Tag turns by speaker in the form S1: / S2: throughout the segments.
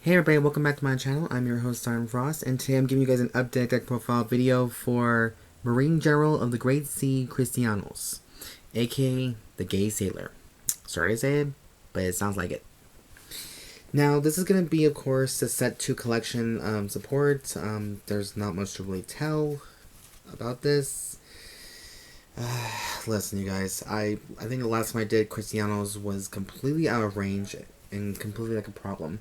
S1: Hey everybody, welcome back to my channel. I'm your host, Siren Frost, and today I'm giving you guys an update deck profile video for Marine General of the Great Sea Cristianos, aka the Gay Sailor. Sorry to say it, but it sounds like it. Now, this is going to be, of course, the set 2 collection support. There's not much to really tell about this. Listen, you guys, I think the last time I did Cristianos was completely out of range and completely like a problem.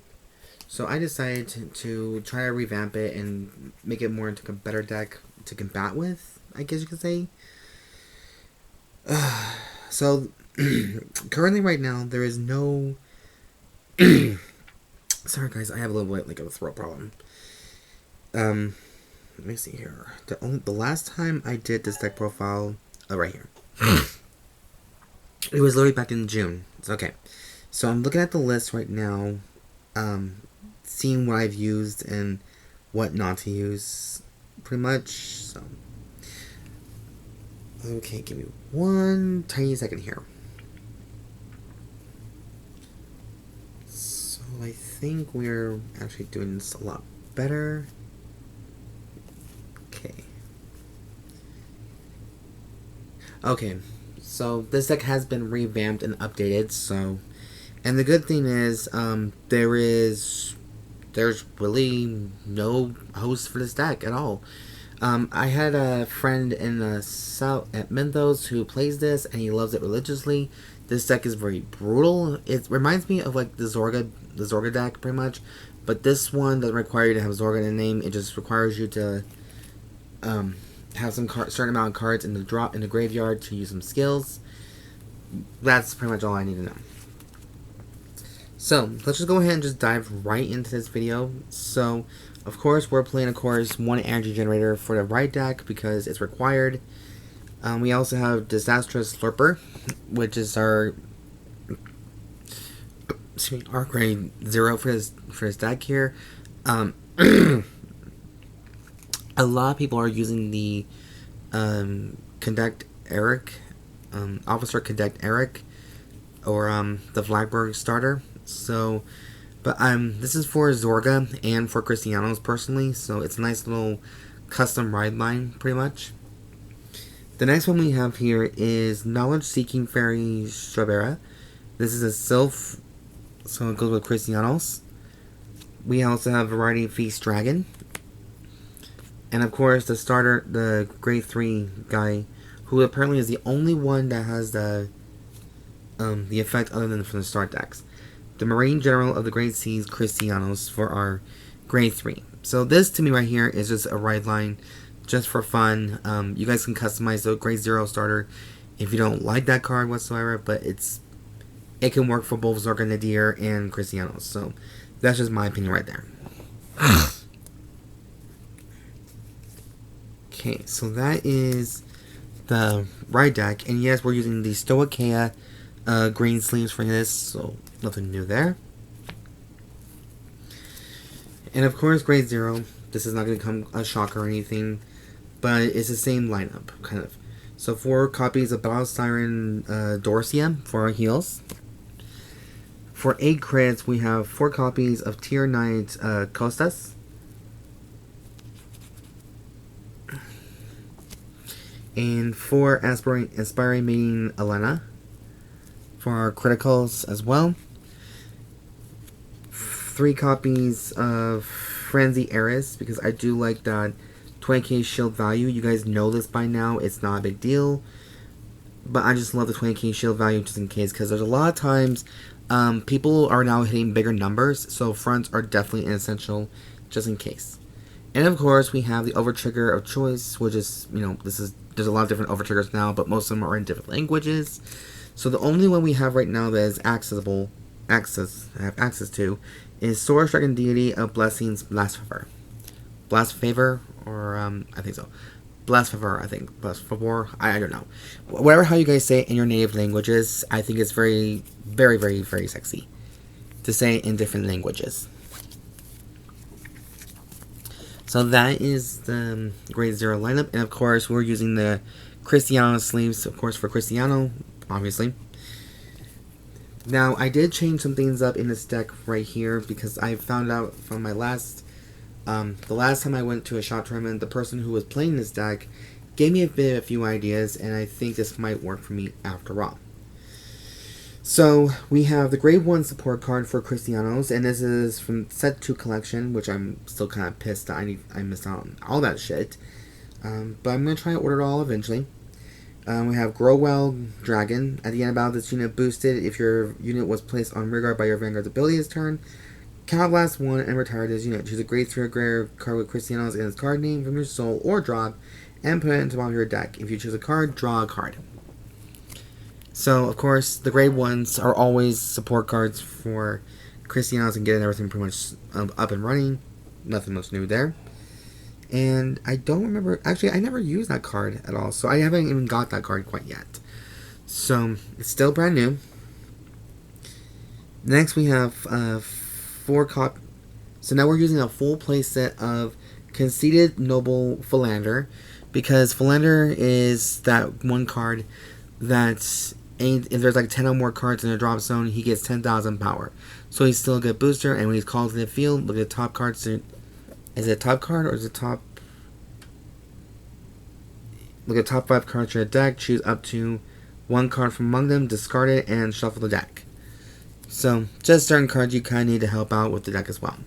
S1: So I decided to try to revamp it and make it more into a better deck to combat with, I guess you could say. So, currently right now, there is no... Sorry guys, I have a little bit like a throat problem. Let me see here. The last time I did this deck profile... Oh, right here. It was literally back in June. It's okay. So I'm looking at the list right now. Seeing what I've used and what not to use, pretty much. So, okay, give me one tiny second here. So I think we're actually doing this a lot better. Okay, so this deck has been revamped and updated. So, and the good thing is, there's really no host for this deck at all. I had a friend in the south at Menthos who plays this and he loves it religiously. This deck is very brutal. It reminds me of like the Zorga deck pretty much, but this one doesn't require you to have Zorga in the name. It just requires you to have some certain amount of cards in the graveyard to use some skills. That's pretty much all I need to know. So, let's just go ahead and just dive right into this video. So, of course, we're playing, one energy generator for the right deck because it's required. We also have Disastrous Slurper, which is our grade 0 for this deck here. A lot of people are using the Officer Cadet Eric, or the Flagberg starter. So, but this is for Zorga and for Cristianos personally, so it's a nice little custom ride line, pretty much. The next one we have here is Knowledge Seeking Fairy Strawbera. This is a Sylph, so it goes with Cristianos. We also have Variety Feast Dragon. And of course, the starter, the grade 3 guy, who apparently is the only one that has the effect other than from the start decks. The Marine General of the Great Seas Cristianos for our grade 3. So this to me right here is just a ride line just for fun. You guys can customize the grade 0 starter if you don't like that card whatsoever, but it can work for both Zorga Nadir and Cristianos. So that's just my opinion right there. Okay, so that is the ride deck, and yes, we're using the Stoicheia green sleeves for this, so nothing new there. And of course, grade 0. This is not going to come a shock or anything, but it's the same lineup, kind of. So 4 copies of Battle Siren Dorcea for our heals. For 8 crits, we have 4 copies of Tier Knight Costas. And 4 Aspiring Maiden Alana for our criticals as well. 3 copies of Frenzied Heiress, because I do like that 20k shield value. You guys know this by now, it's not a big deal. But I just love the 20k shield value just in case, because there's a lot of times people are now hitting bigger numbers, so fronts are definitely an essential just in case. And of course, we have the overtrigger of choice, which is, there's a lot of different overtriggers now, but most of them are in different languages. So the only one we have right now that is access to is Source Dragon Deity of Blessings Blessfavor. Blessfavor, or I think so. Blessfavor, I think. Blessfavor, I don't know. Whatever how you guys say it in your native languages, I think it's very, very, very, very sexy to say it in different languages. So that is the grade 0 lineup, and of course we're using the Cristiano sleeves, of course, for Cristiano, obviously. Now, I did change some things up in this deck right here because I found out from my last, the last time I went to a shop tournament, the person who was playing this deck gave me a few ideas, and I think this might work for me after all. So, we have the grade 1 support card for Cristianos, and this is from Set 2 collection, which I'm still kind of pissed that I missed out on all that shit. But I'm going to try to order it all eventually. We have Growell Dragon. At the end of battle, this unit boosted if your unit was placed on rearguard by your Vanguard's ability this turn. Counterblast 1 and retire this unit. Choose a grade 3 rare card with Cristianos in its card name from your soul or drop, and put it into the bottom of your deck. If you choose a card, draw a card. So, of course, the grade 1s are always support cards for Cristianos and getting everything pretty much up and running. Nothing much new there. And I don't remember... Actually, I never used that card at all. So I haven't even got that card quite yet. So, it's still brand new. Next, we have 4 cop... So now we're using a full playset of Conceited Noble Philander. Because Philander is that one card that... if there's like 10 or more cards in a drop zone, he gets 10,000 power. So he's still a good booster. And when he's called to the field, look at the top cards... Is it a top card or is it top? Look at top 5 cards in your deck. Choose up to 1 card from among them, discard it, and shuffle the deck. So, just certain cards you kind of need to help out with the deck as well.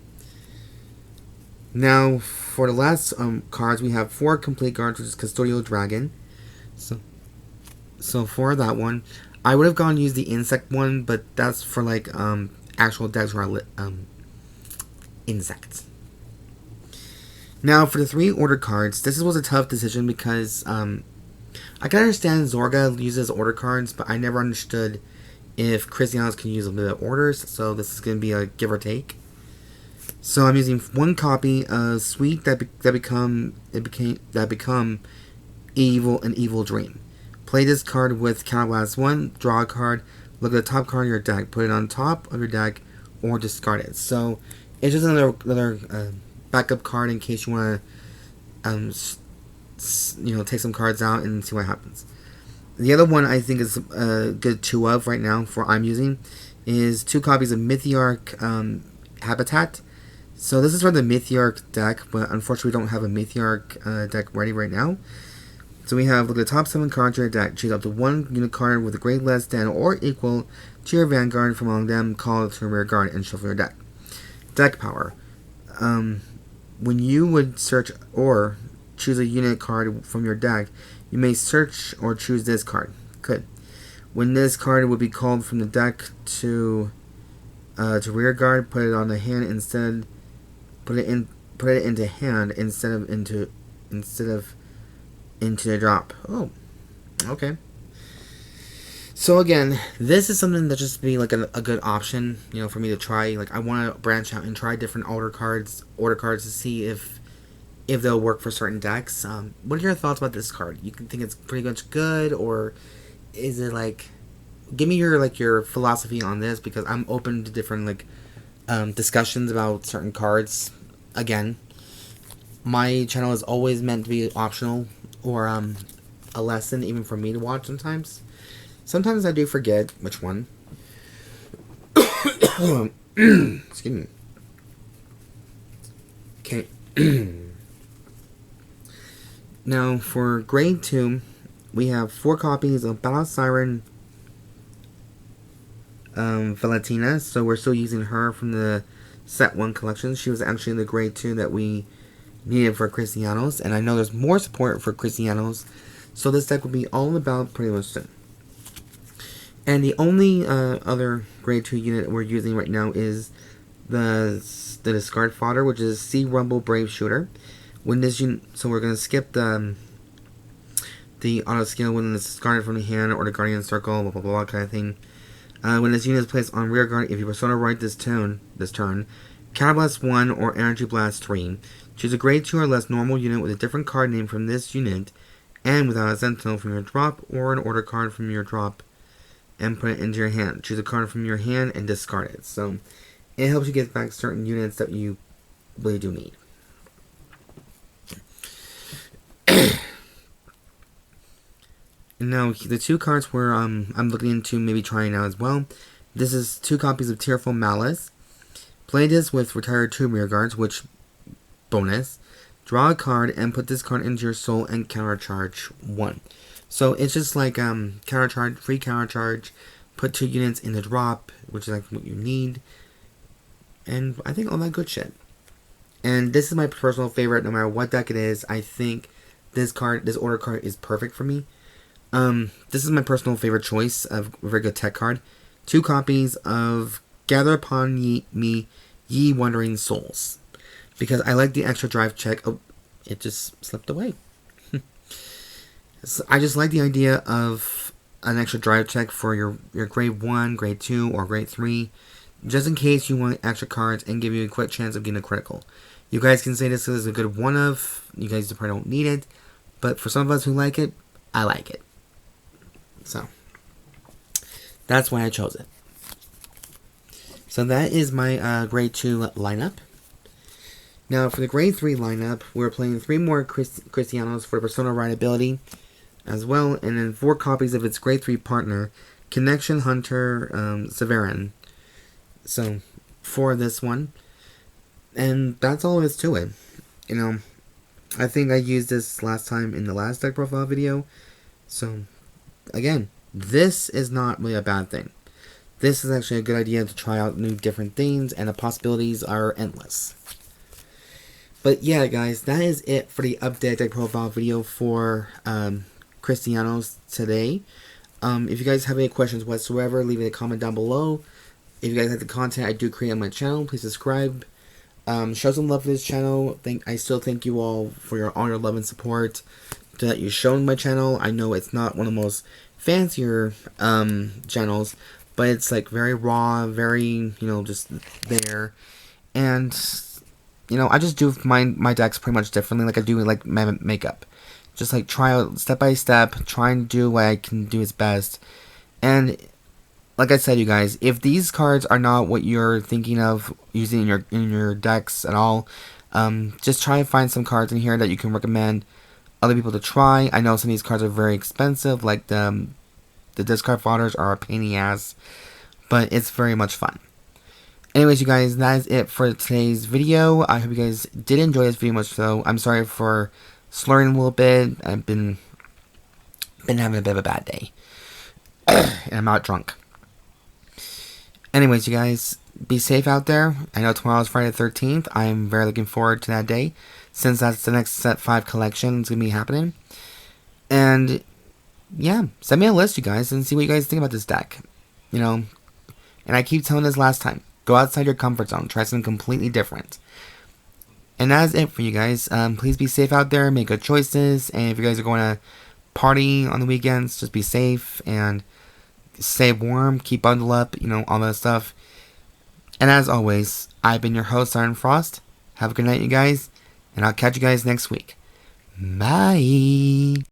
S1: Now, for the last cards, we have 4 complete cards, which is Custodial Dragon. So for that one, I would have gone use the insect one, but that's for like actual decks where I insects. Now, for the 3 order cards, this was a tough decision because I can understand Zorga uses order cards, but I never understood if Cristianos can use a bit of orders, so this is going to be a give or take. So I'm using 1 copy of Sweet that become an Evil Dream. Play this card with Counterblast 1, draw a card, look at the top card of your deck, put it on top of your deck, or discard it. So it's just another backup card in case you want to, take some cards out and see what happens. The other one I think is a good 2 of right now for I'm using is 2 copies of Mythiarq Habitat. So this is for the Mythiarq deck, but unfortunately we don't have a Mythiarq deck ready right now. So we have, look at the top 7 cards in your deck, choose up to 1 unit card with a grade less than or equal to your Vanguard from among them, call it to rear guard, and shuffle your deck. Deck power. When you would search or choose a unit card from your deck, you may search or choose this card. Good. When this card would be called from the deck to rear guard, put it on the hand instead. Put it into hand instead of into the drop. Oh, okay. So again, this is something that just be like a good option, for me to try. Like I want to branch out and try different order cards to see if they'll work for certain decks. What are your thoughts about this card? You can think it's pretty much good, or is it like? Give me your philosophy on this, because I'm open to different discussions about certain cards. Again, my channel is always meant to be optional or a lesson, even for me to watch sometimes. Sometimes I do forget which one. Excuse me. Okay. Now, for grade 2, we have 4 copies of Battle Siren Valentina. So we're still using her from the Set 1 collection. She was actually in the grade 2 that we needed for Cristianos. And I know there's more support for Cristianos. So this deck will be all about pretty much soon. And the only other grade 2 unit we're using right now is the discard fodder, which is Sea Rumble Brave Shooter. When this unit, so we're gonna skip the auto skill when it's discarded from the hand or the guardian circle, blah blah blah kind of thing. When this unit is placed on rear guard, if you persona right this turn, Counterblast 1 or Energy Blast 3. Choose a grade 2 or less normal unit with a different card name from this unit, and without a sentinel from your drop or an order card from your drop, and put it into your hand. Choose a card from your hand and discard it. So it helps you get back certain units that you really do need. And now the 2 cards where I'm looking into maybe trying out as well. This is 2 copies of Tearful Malice. Play this with retired 2 rearguards, which bonus. Draw a card and put this card into your soul and countercharge 1. So it's just like countercharge, free countercharge. Put 2 units in the drop, which is like what you need. And I think all that good shit. And this is my personal favorite, no matter what deck it is. I think this order card is perfect for me. This is my personal favorite choice of a very good tech card. 2 copies of Gather Upon Me, Ye Wandering Souls. Because I like the extra drive check. Oh, it just slipped away. So I just like the idea of an extra drive check for your grade 1, grade 2, or grade 3. Just in case you want extra cards and give you a quick chance of getting a critical. You guys can say this is a good one of. You guys probably don't need it. But for some of us who like it, I like it. So, that's why I chose it. So that is my grade 2 lineup. Now for the grade 3 lineup, we're playing 3 more Cristianos for Persona Rideability as well. And then 4 copies of its grade 3 partner, Connection Hunter Siren. So, for this one. And that's all there is to it. You know, I think I used this last time in the last deck profile video. So, again, this is not really a bad thing. This is actually a good idea to try out new different things, and the possibilities are endless. But yeah, guys, that is it for the update deck profile video for Cristianos today. If you guys have any questions whatsoever, leave it a comment down below. If you guys like the content I do create on my channel, please subscribe. Show some love for this channel. I still thank you all for all your love and support that you've shown my channel. I know it's not one of the most fancier channels, but it's like very raw, very, you know, just there. And, you know, I just do my decks pretty much differently, like I do like makeup. Just like try out step by step, try and do what I can do its best. And like I said, you guys, if these cards are not what you're thinking of using in your decks at all, just try and find some cards in here that you can recommend other people to try. I know some of these cards are very expensive, like the discard fodders are a pain in the ass, but it's very much fun. Anyways, you guys, that is it for today's video. I hope you guys did enjoy this video much so. I'm sorry for slurring a little bit. I've been having a bit of a bad day. And I'm out drunk. Anyways, you guys, be safe out there. I know tomorrow's Friday the 13th. I'm very looking forward to that day, since that's the next set 5 collection is going to be happening. And, yeah, send me a list, you guys, and see what you guys think about this deck. You know, and I keep telling this last time, go outside your comfort zone. Try something completely different. And that is it for you guys. Please be safe out there. Make good choices. And if you guys are going to party on the weekends, just be safe and stay warm, keep bundled up, you know, all that stuff. And as always, I've been your host, Siren Frost. Have a good night, you guys, and I'll catch you guys next week. Bye!